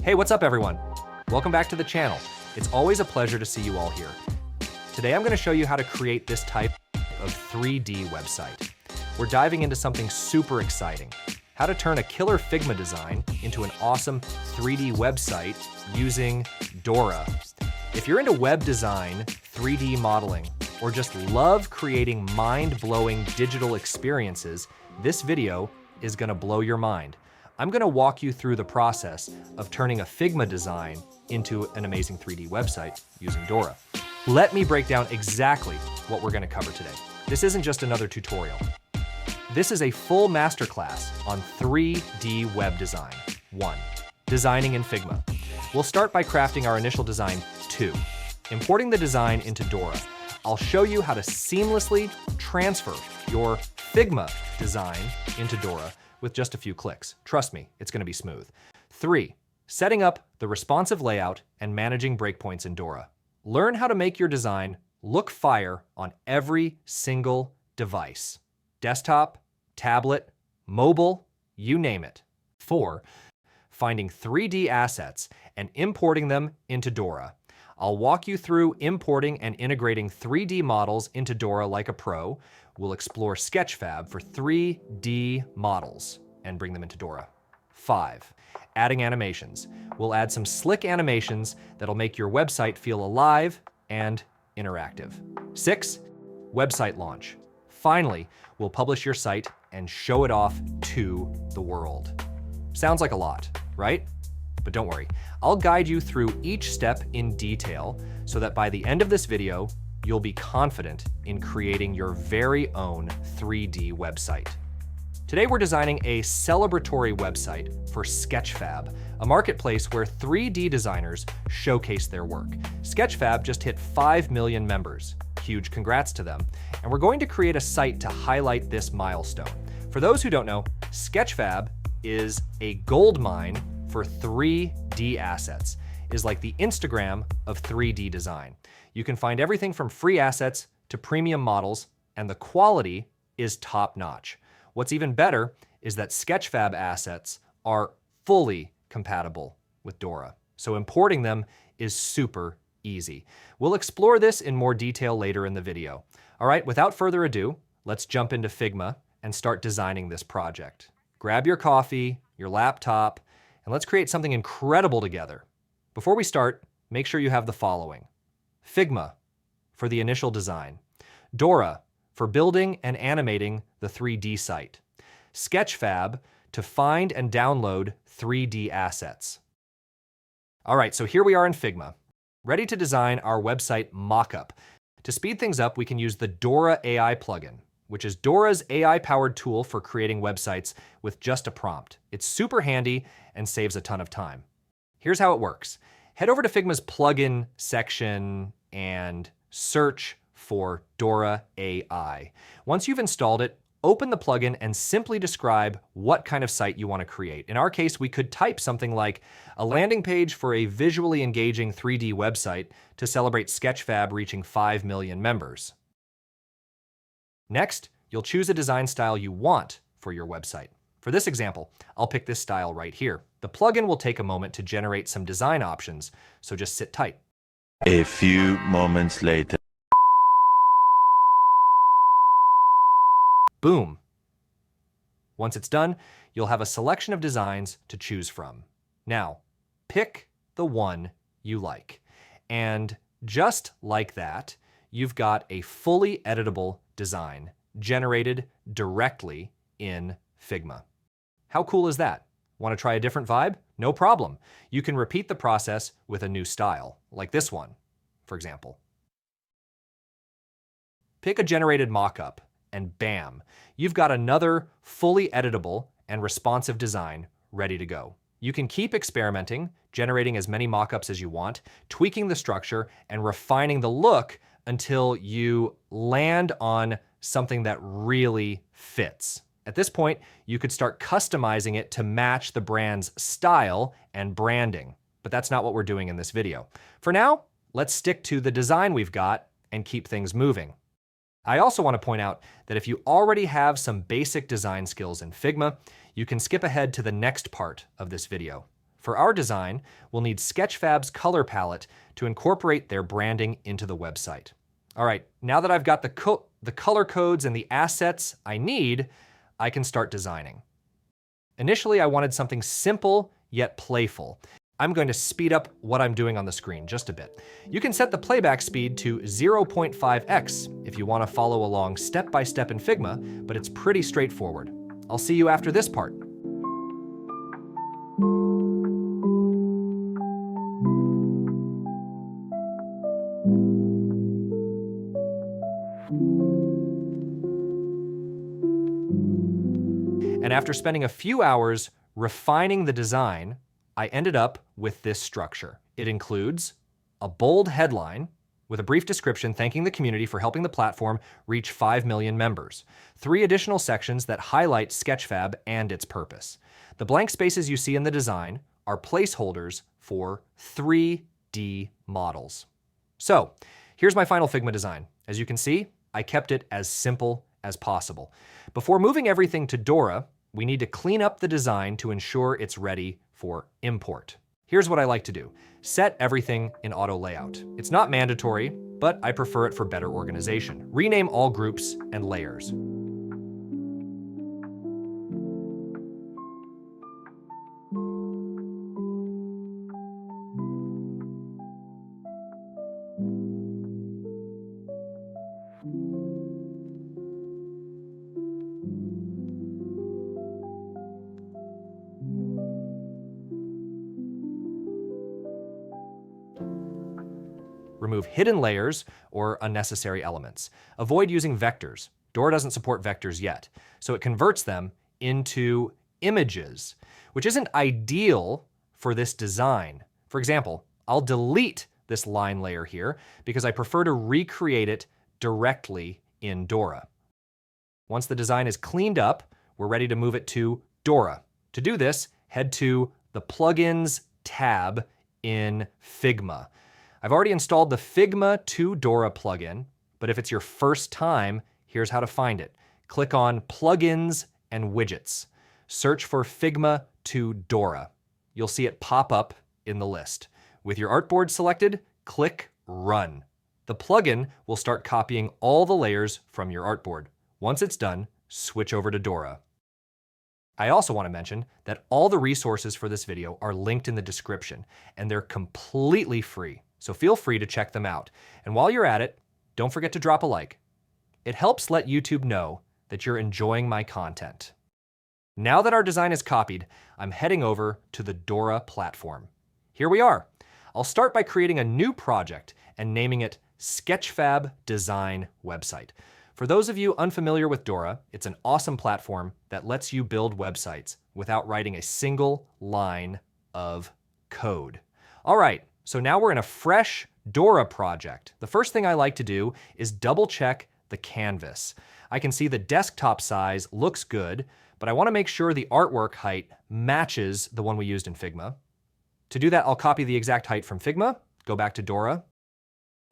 Hey, what's up everyone? Welcome back to the channel. It's always a pleasure to see you all here. Today I'm going to show you how to create this type of 3D website. We're diving into something super exciting, how to turn a killer Figma design into an awesome 3D website using Dora. If you're into web design, 3D modeling, or just love creating mind-blowing digital experiences, this video is going to blow your mind. I'm going to walk you through the process of turning a Figma design into an amazing 3D website using Dora. Let me break down exactly what we're going to cover today. This isn't just another tutorial. This is a full masterclass on 3D web design. 1. Designing in Figma. We'll start by crafting our initial design. 2. Importing the design into Dora. I'll show you how to seamlessly transfer your Figma design into Dora with just a few clicks. Trust me, it's going to be smooth. 3. Setting up the responsive layout and managing breakpoints in Dora. Learn how to make your design look fire on every single device. Desktop, tablet, mobile, you name it. 4. Finding 3D assets and importing them into Dora. I'll walk you through importing and integrating 3D models into Dora like a pro. We'll explore Sketchfab for 3D models and bring them into Dora. 5. Adding animations. We'll add some slick animations that'll make your website feel alive and interactive. 6. Website launch. Finally, we'll publish your site and show it off to the world. Sounds like a lot, right? But don't worry, I'll guide you through each step in detail so that by the end of this video, you'll be confident in creating your very own 3D website. Today we're designing a celebratory website for Sketchfab, a marketplace where 3D designers showcase their work. Sketchfab just hit 5 million members. Huge congrats to them. And we're going to create a site to highlight this milestone. For those who don't know, Sketchfab is a gold mine for 3D assets. Is like the Instagram of 3D design. You can find everything from free assets to premium models, and the quality is top-notch. What's even better is that Sketchfab assets are fully compatible with Dora, so importing them is super easy. We'll explore this in more detail later in the video. All right, without further ado, let's jump into Figma and start designing this project. Grab your coffee, your laptop, and let's create something incredible together. Before we start, make sure you have the following. Figma for the initial design. Dora for building and animating the 3D site. Sketchfab to find and download 3D assets. All right, so here we are in Figma, ready to design our website mockup. To speed things up, we can use the Dora AI plugin, which is Dora's AI-powered tool for creating websites with just a prompt. It's super handy and saves a ton of time. Here's how it works. Head over to Figma's plugin section and search for Dora AI. Once you've installed it, open the plugin and simply describe what kind of site you want to create. In our case, we could type something like a landing page for a visually engaging 3D website to celebrate Sketchfab reaching 5 million members. Next, you'll choose a design style you want for your website. For this example, I'll pick this style right here. The plugin will take a moment to generate some design options, so just sit tight. A few moments later. Boom. Once it's done, you'll have a selection of designs to choose from. Now, pick the one you like. And just like that, you've got a fully editable design generated directly in Figma. How cool is that? Want to try a different vibe? No problem. You can repeat the process with a new style, like this one, for example. Pick a generated mockup, and bam, you've got another fully editable and responsive design ready to go. You can keep experimenting, generating as many mockups as you want, tweaking the structure, and refining the look until you land on something that really fits. At this point, you could start customizing it to match the brand's style and branding, but that's not what we're doing in this video. For now, let's stick to the design we've got and keep things moving. I also want to point out that if you already have some basic design skills in Figma, you can skip ahead to the next part of this video. For our design, we'll need Sketchfab's color palette to incorporate their branding into the website. All right, now that I've got the color codes and the assets I need, I can start designing. Initially, I wanted something simple yet playful. I'm going to speed up what I'm doing on the screen just a bit. You can set the playback speed to 0.5x if you want to follow along step by step in Figma, but it's pretty straightforward. I'll see you after this part. And after spending a few hours refining the design, I ended up with this structure. It includes a bold headline with a brief description thanking the community for helping the platform reach 5 million members. 3 additional sections that highlight Sketchfab and its purpose. The blank spaces you see in the design are placeholders for 3D models. So here's my final Figma design. As you can see, I kept it as simple as possible. Before moving everything to Dora, we need to clean up the design to ensure it's ready for import. Here's what I like to do. Set everything in auto layout. It's not mandatory, but I prefer it for better organization. Rename all groups and layers. Remove hidden layers or unnecessary elements. Avoid using vectors. Dora doesn't support vectors yet, so it converts them into images, which isn't ideal for this design. For example, I'll delete this line layer here because I prefer to recreate it directly in Dora. Once the design is cleaned up, we're ready to move it to Dora. To do this, head to the Plugins tab in Figma. I've already installed the Figma to Dora plugin, but if it's your first time, here's how to find it. Click on Plugins and Widgets. Search for Figma to Dora. You'll see it pop up in the list. With your artboard selected, click Run. The plugin will start copying all the layers from your artboard. Once it's done, switch over to Dora. I also want to mention that all the resources for this video are linked in the description, and they're completely free. So feel free to check them out. And while you're at it, don't forget to drop a like. It helps let YouTube know that you're enjoying my content. Now that our design is copied, I'm heading over to the Dora platform. Here we are. I'll start by creating a new project and naming it Sketchfab Design Website. For those of you unfamiliar with Dora, it's an awesome platform that lets you build websites without writing a single line of code. All right. So now we're in a fresh Dora project. The first thing I like to do is double check the canvas. I can see the desktop size looks good, but I want to make sure the artwork height matches the one we used in Figma. To do that, I'll copy the exact height from Figma, go back to Dora,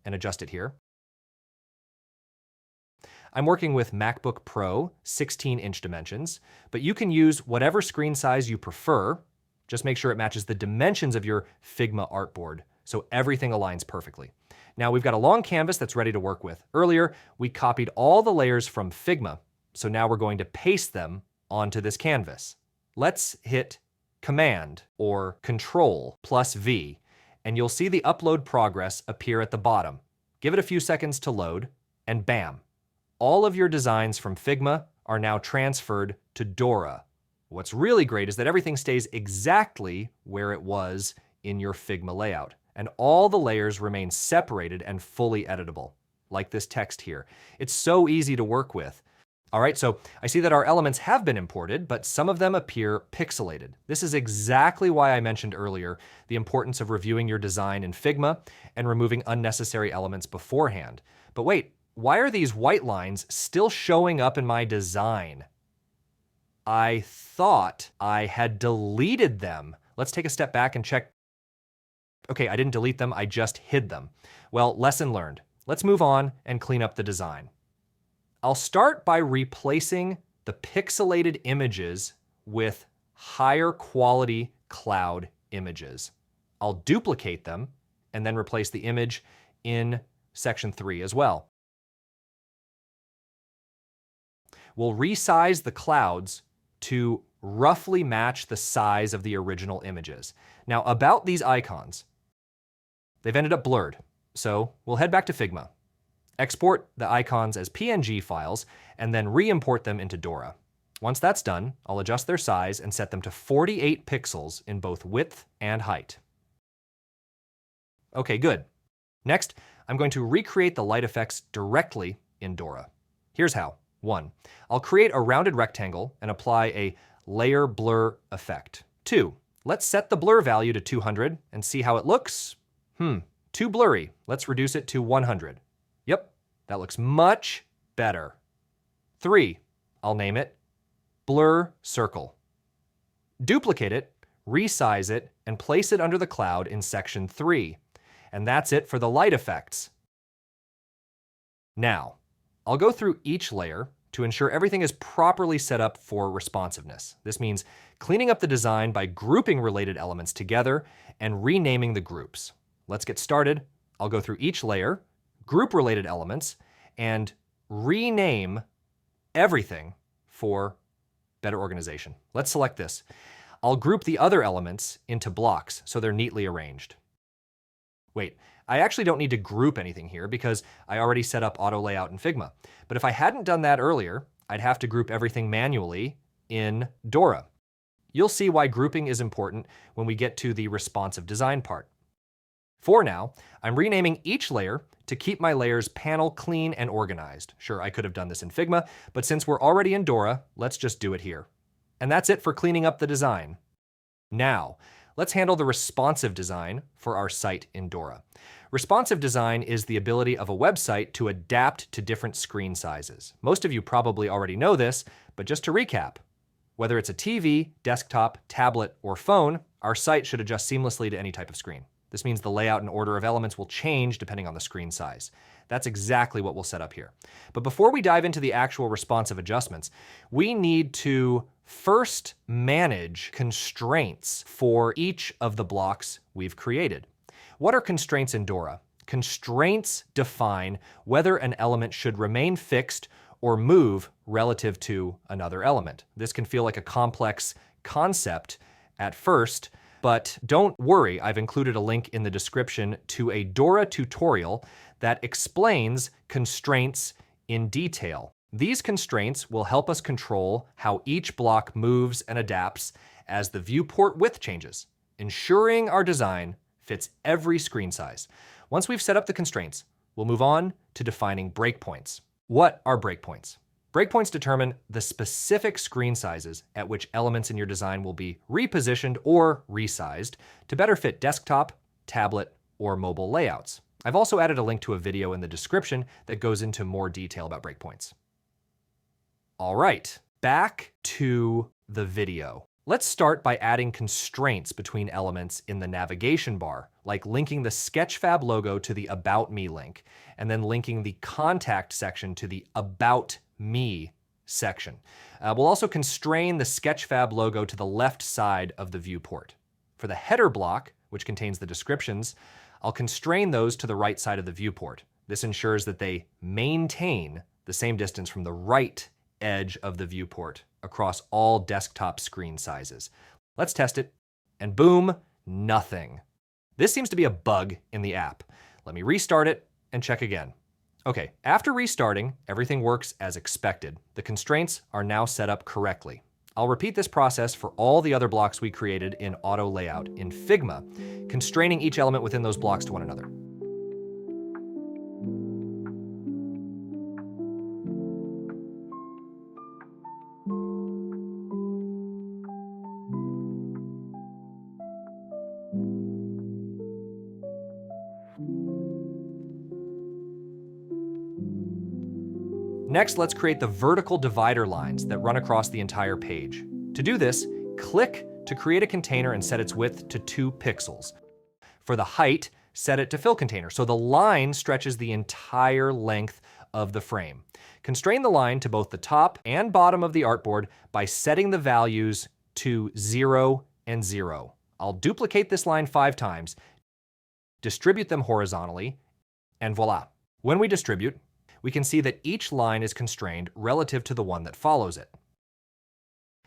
and adjust it here. I'm working with MacBook Pro 16-inch dimensions, but you can use whatever screen size you prefer. Just make sure it matches the dimensions of your Figma artboard so everything aligns perfectly. Now we've got a long canvas that's ready to work with. Earlier, we copied all the layers from Figma, so now we're going to paste them onto this canvas. Let's hit Command or Control plus V, and you'll see the upload progress appear at the bottom. Give it a few seconds to load, and bam. All of your designs from Figma are now transferred to Dora. What's really great is that everything stays exactly where it was in your Figma layout, and all the layers remain separated and fully editable, like this text here. It's so easy to work with. All right, so I see that our elements have been imported, but some of them appear pixelated. This is exactly why I mentioned earlier the importance of reviewing your design in Figma and removing unnecessary elements beforehand. But wait, why are these white lines still showing up in my design? I thought I had deleted them. Let's take a step back and check. Okay, I didn't delete them, I just hid them. Well, lesson learned. Let's move on and clean up the design. I'll start by replacing the pixelated images with higher quality cloud images. I'll duplicate them and then replace the image in section 3 as well. We'll resize the clouds to roughly match the size of the original images. Now, about these icons, they've ended up blurred, so we'll head back to Figma, export the icons as PNG files, and then re-import them into Dora. Once that's done, I'll adjust their size and set them to 48 pixels in both width and height. Okay, good. Next, I'm going to recreate the light effects directly in Dora. Here's how. 1. I'll create a rounded rectangle and apply a layer blur effect. 2. Let's set the blur value to 200 and see how it looks. Too blurry. Let's reduce it to 100. Yep, that looks much better. 3. I'll name it Blur Circle. Duplicate it, resize it, and place it under the cloud in section 3. And that's it for the light effects. Now, I'll go through each layer to ensure everything is properly set up for responsiveness. This means cleaning up the design by grouping related elements together and renaming the groups. Let's get started. I'll go through each layer, group related elements, and rename everything for better organization. Let's select this. I'll group the other elements into blocks so they're neatly arranged. Wait, I actually don't need to group anything here because I already set up auto layout in Figma. But if I hadn't done that earlier, I'd have to group everything manually in Dora. You'll see why grouping is important when we get to the responsive design part. For now, I'm renaming each layer to keep my layers panel clean and organized. Sure, I could have done this in Figma, but since we're already in Dora, let's just do it here. And that's it for cleaning up the design. Now, let's handle the responsive design for our site in Dora. Responsive design is the ability of a website to adapt to different screen sizes. Most of you probably already know this, but just to recap, whether it's a TV, desktop, tablet, or phone, our site should adjust seamlessly to any type of screen. This means the layout and order of elements will change depending on the screen size. That's exactly what we'll set up here. But before we dive into the actual responsive adjustments, we need to first manage constraints for each of the blocks we've created. What are constraints in Dora? Constraints define whether an element should remain fixed or move relative to another element. This can feel like a complex concept at first, but don't worry, I've included a link in the description to a Dora tutorial that explains constraints in detail. These constraints will help us control how each block moves and adapts as the viewport width changes, ensuring our design fits every screen size. Once we've set up the constraints, we'll move on to defining breakpoints. What are breakpoints? Breakpoints determine the specific screen sizes at which elements in your design will be repositioned or resized to better fit desktop, tablet, or mobile layouts. I've also added a link to a video in the description that goes into more detail about breakpoints. All right, back to the video. Let's start by adding constraints between elements in the navigation bar, like linking the Sketchfab logo to the About Me link, and then linking the Contact section to the About Me section. We'll also constrain the Sketchfab logo to the left side of the viewport. For the header block, which contains the descriptions, I'll constrain those to the right side of the viewport. This ensures that they maintain the same distance from the right edge of the viewport across all desktop screen sizes. Let's test it, and boom, nothing. This seems to be a bug in the app. Let me restart it and check again. Okay, after restarting, everything works as expected. The constraints are now set up correctly. I'll repeat this process for all the other blocks we created in auto layout in Figma, constraining each element within those blocks to one another. Next, let's create the vertical divider lines that run across the entire page. To do this, click to create a container and set its width to 2 pixels. For the height, set it to fill container, so the line stretches the entire length of the frame. Constrain the line to both the top and bottom of the artboard by setting the values to 0 and 0. I'll duplicate this line 5 times, distribute them horizontally, and voila. When we distribute, we can see that each line is constrained relative to the one that follows it.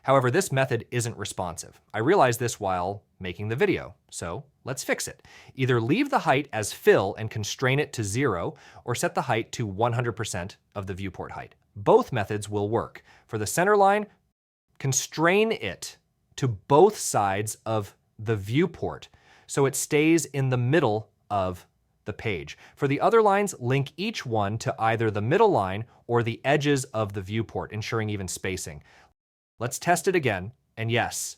However, this method isn't responsive. I realized this while making the video, so let's fix it. Either leave the height as fill and constrain it to 0, or set the height to 100% of the viewport height. Both methods will work. For the center line, constrain it to both sides of the viewport so it stays in the middle of the page. For the other lines, link each one to either the middle line or the edges of the viewport, ensuring even spacing. Let's test it again, and yes,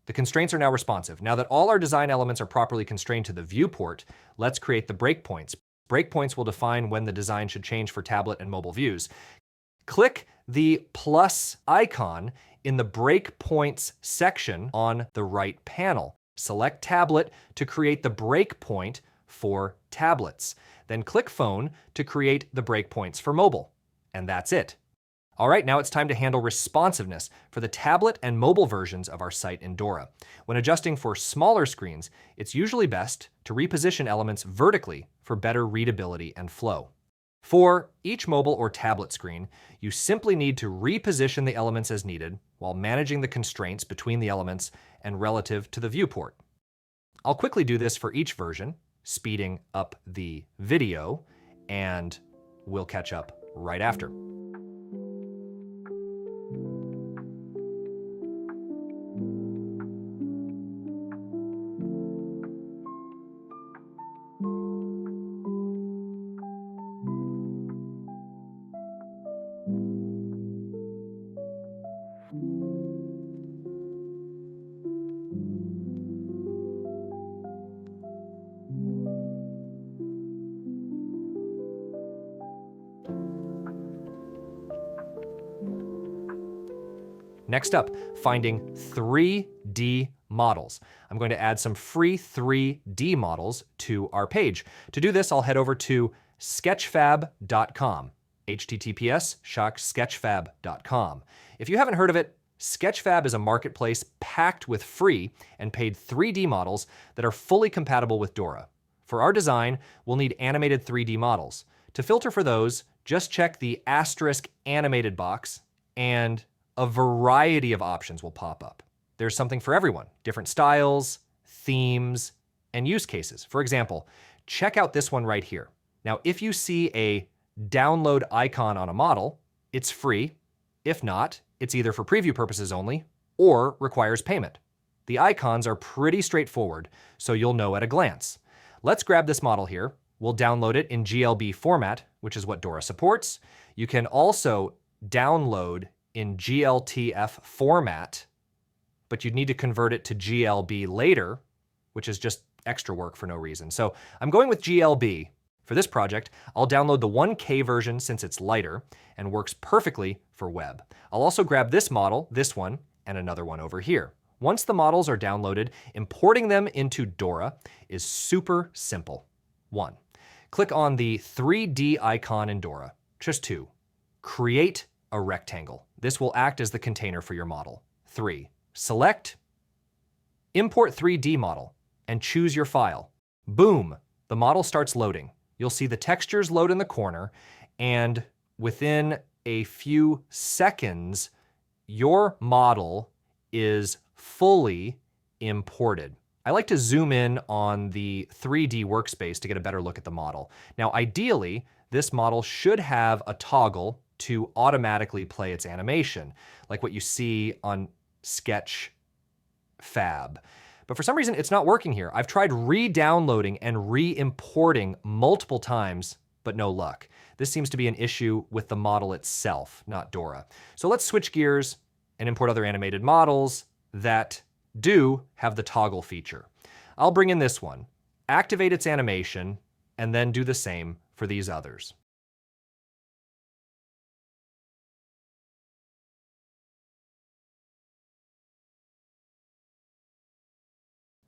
the constraints are now responsive. Now that all our design elements are properly constrained to the viewport, let's create the breakpoints. Breakpoints will define when the design should change for tablet and mobile views. Click the plus icon in the breakpoints section on the right panel. Select tablet to create the breakpoint for tablets. Then click phone to create the breakpoints for mobile. And that's it. All right, now it's time to handle responsiveness for the tablet and mobile versions of our site in Dora. When adjusting for smaller screens, it's usually best to reposition elements vertically for better readability and flow. For each mobile or tablet screen, you simply need to reposition the elements as needed while managing the constraints between the elements and relative to the viewport. I'll quickly do this for each version, speeding up the video, and we'll catch up right after. Next up, finding 3D models. I'm going to add some free 3D models to our page. To do this, I'll head over to sketchfab.com, https://sketchfab.com. If you haven't heard of it, Sketchfab is a marketplace packed with free and paid 3D models that are fully compatible with Dora. For our design, we'll need animated 3D models. To filter for those, just check the asterisk animated box and a variety of options will pop up. There's something for everyone, different styles, themes, and use cases. For example, check out this one right here. Now, if you see a download icon on a model, it's free. If not, it's either for preview purposes only or requires payment. The icons are pretty straightforward, so you'll know at a glance. Let's grab this model here. We'll download it in GLB format, which is what Dora supports. You can also download in GLTF format, but you'd need to convert it to GLB later, which is just extra work for no reason. So I'm going with GLB. For this project, I'll download the 1K version since it's lighter and works perfectly for web. I'll also grab this model, this one, and another one over here. Once the models are downloaded, importing them into Dora is super simple. 1. Click on the 3D icon in Dora. Just 2. Create a rectangle. This will act as the container for your model. 3. Select Import 3D Model and choose your file. Boom, the model starts loading. You'll see the textures load in the corner, and within a few seconds, your model is fully imported. I like to zoom in on the 3D workspace to get a better look at the model. Now, ideally, this model should have a toggle to automatically play its animation, like what you see on Sketchfab. But for some reason, it's not working here. I've tried re-downloading and re-importing multiple times, but no luck. This seems to be an issue with the model itself, not Dora. So let's switch gears and import other animated models that do have the toggle feature. I'll bring in this one, activate its animation, and then do the same for these others.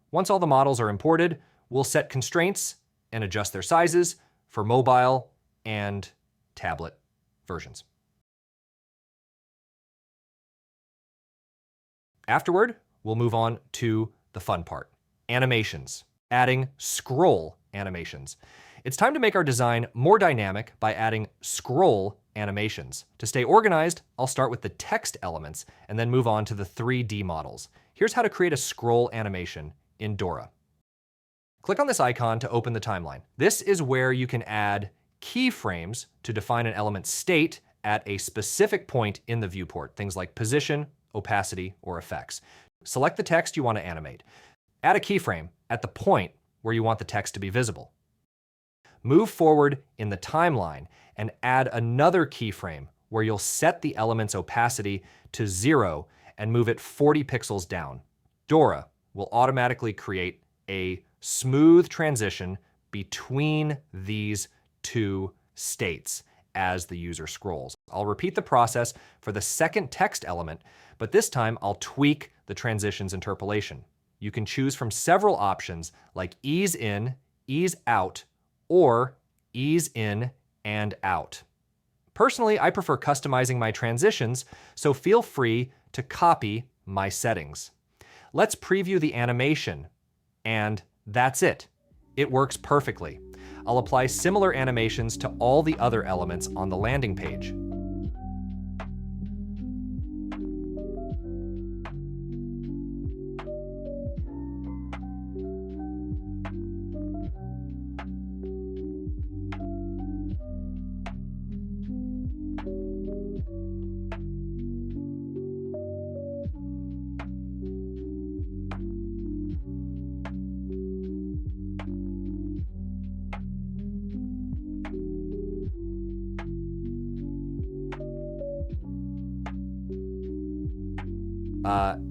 Once all the models are imported, we'll set constraints and adjust their sizes for mobile and tablet versions. Afterward, we'll move on to the fun part, animations, adding scroll animations. It's time to make our design more dynamic by adding scroll animations. To stay organized, I'll start with the text elements and then move on to the 3D models. Here's how to create a scroll animation in Dora. Click on this icon to open the timeline. This is where you can add keyframes to define an element's state at a specific point in the viewport, things like position, opacity, or effects. Select the text you want to animate. Add a keyframe at the point where you want the text to be visible. Move forward in the timeline and add another keyframe where you'll set the element's opacity to 0 and move it 40 pixels down. Dora will automatically create a smooth transition between these two states as the user scrolls. I'll repeat the process for the second text element, but this time I'll tweak the transition's interpolation. You can choose from several options like ease in, ease out, or ease in and out. Personally, I prefer customizing my transitions, so feel free to copy my settings. Let's preview the animation, and that's it. It works perfectly. I'll apply similar animations to all the other elements on the landing page.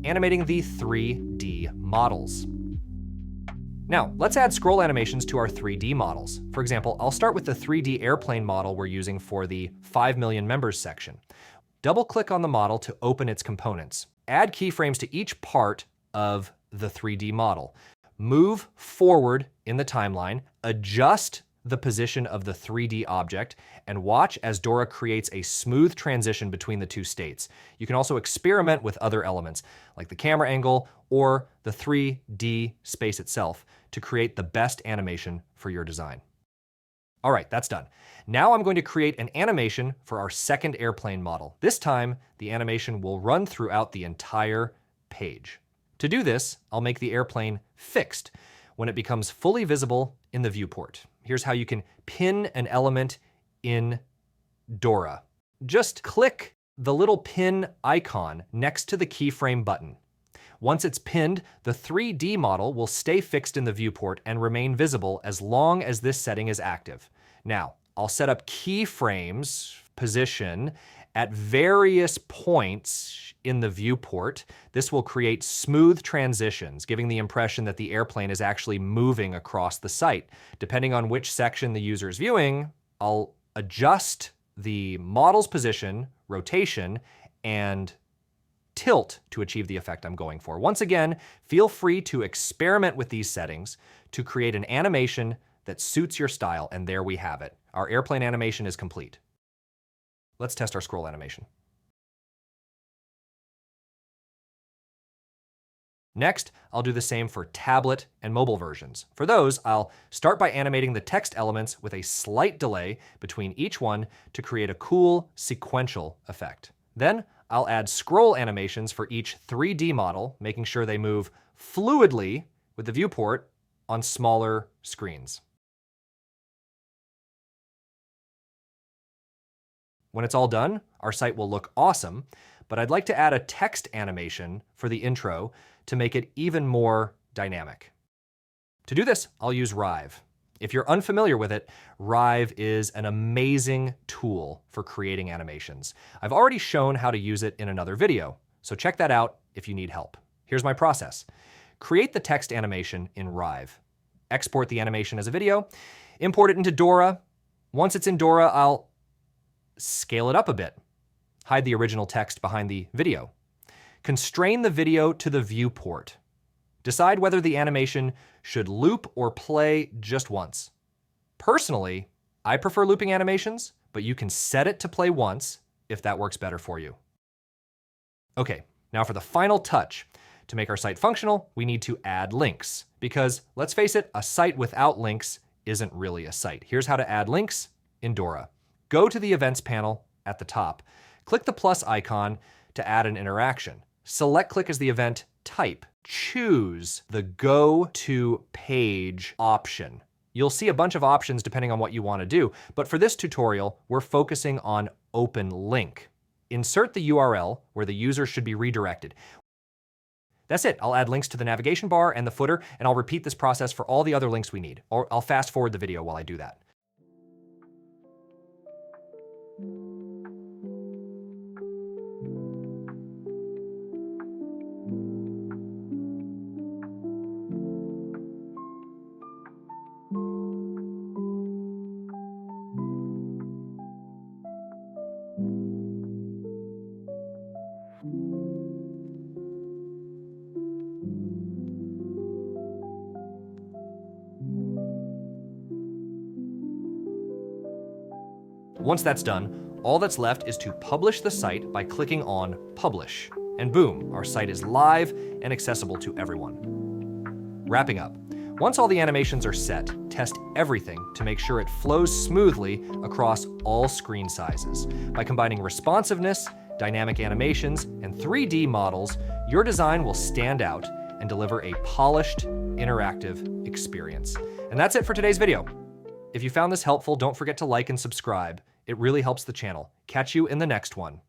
Animating the 3D models. Now, let's add scroll animations to our 3D models. For example, I'll start with the 3D airplane model we're using for the 5 million members section. Double-click on the model to open its components. Add keyframes to each part of the 3D model. Move forward in the timeline, adjust the position of the 3D object, and watch as Dora creates a smooth transition between the two states. You can also experiment with other elements, like the camera angle or the 3D space itself, to create the best animation for your design. All right, that's done. Now I'm going to create an animation for our second airplane model. This time, the animation will run throughout the entire page. To do this, I'll make the airplane fixed when it becomes fully visible in the viewport. Here's how you can pin an element in Dora. Just click the little pin icon next to the keyframe button. Once it's pinned, the 3D model will stay fixed in the viewport and remain visible as long as this setting is active. Now, I'll set up keyframes position at various points in the viewport. This will create smooth transitions, giving the impression that the airplane is actually moving across the site. Depending on which section the user is viewing, I'll adjust the model's position, rotation, and tilt to achieve the effect I'm going for. Once again, feel free to experiment with these settings to create an animation that suits your style, and there we have it. Our airplane animation is complete. Let's test our scroll animation. Next, I'll do the same for tablet and mobile versions. For those, I'll start by animating the text elements with a slight delay between each one to create a cool sequential effect. Then, I'll add scroll animations for each 3D model, making sure they move fluidly with the viewport on smaller screens. When it's all done, our site will look awesome, but I'd like to add a text animation for the intro to make it even more dynamic. To do this, I'll use Rive. If you're unfamiliar with it, Rive is an amazing tool for creating animations. I've already shown how to use it in another video, so check that out if you need help. Here's my process. Create the text animation in Rive. Export the animation as a video, import it into Dora. Once it's in Dora, I'll scale it up a bit. Hide the original text behind the video. Constrain the video to the viewport. Decide whether the animation should loop or play just once. Personally, I prefer looping animations, but you can set it to play once if that works better for you. Okay, now for the final touch. To make our site functional, we need to add links because, let's face it, a site without links isn't really a site. Here's how to add links in Dora. Go to the events panel at the top. Click the plus icon to add an interaction. Select click as the event type. Choose the Go to Page option. You'll see a bunch of options depending on what you want to do, but for this tutorial, we're focusing on open link. Insert the URL where the user should be redirected. That's it. I'll add links to the navigation bar and the footer, and I'll repeat this process for all the other links we need. Or I'll fast forward the video while I do that. Once that's done, all that's left is to publish the site by clicking on Publish. And boom, our site is live and accessible to everyone. Wrapping up, once all the animations are set, test everything to make sure it flows smoothly across all screen sizes. By combining responsiveness, dynamic animations, and 3D models, your design will stand out and deliver a polished, interactive experience. And that's it for today's video. If you found this helpful, don't forget to like and subscribe. It really helps the channel. Catch you in the next one.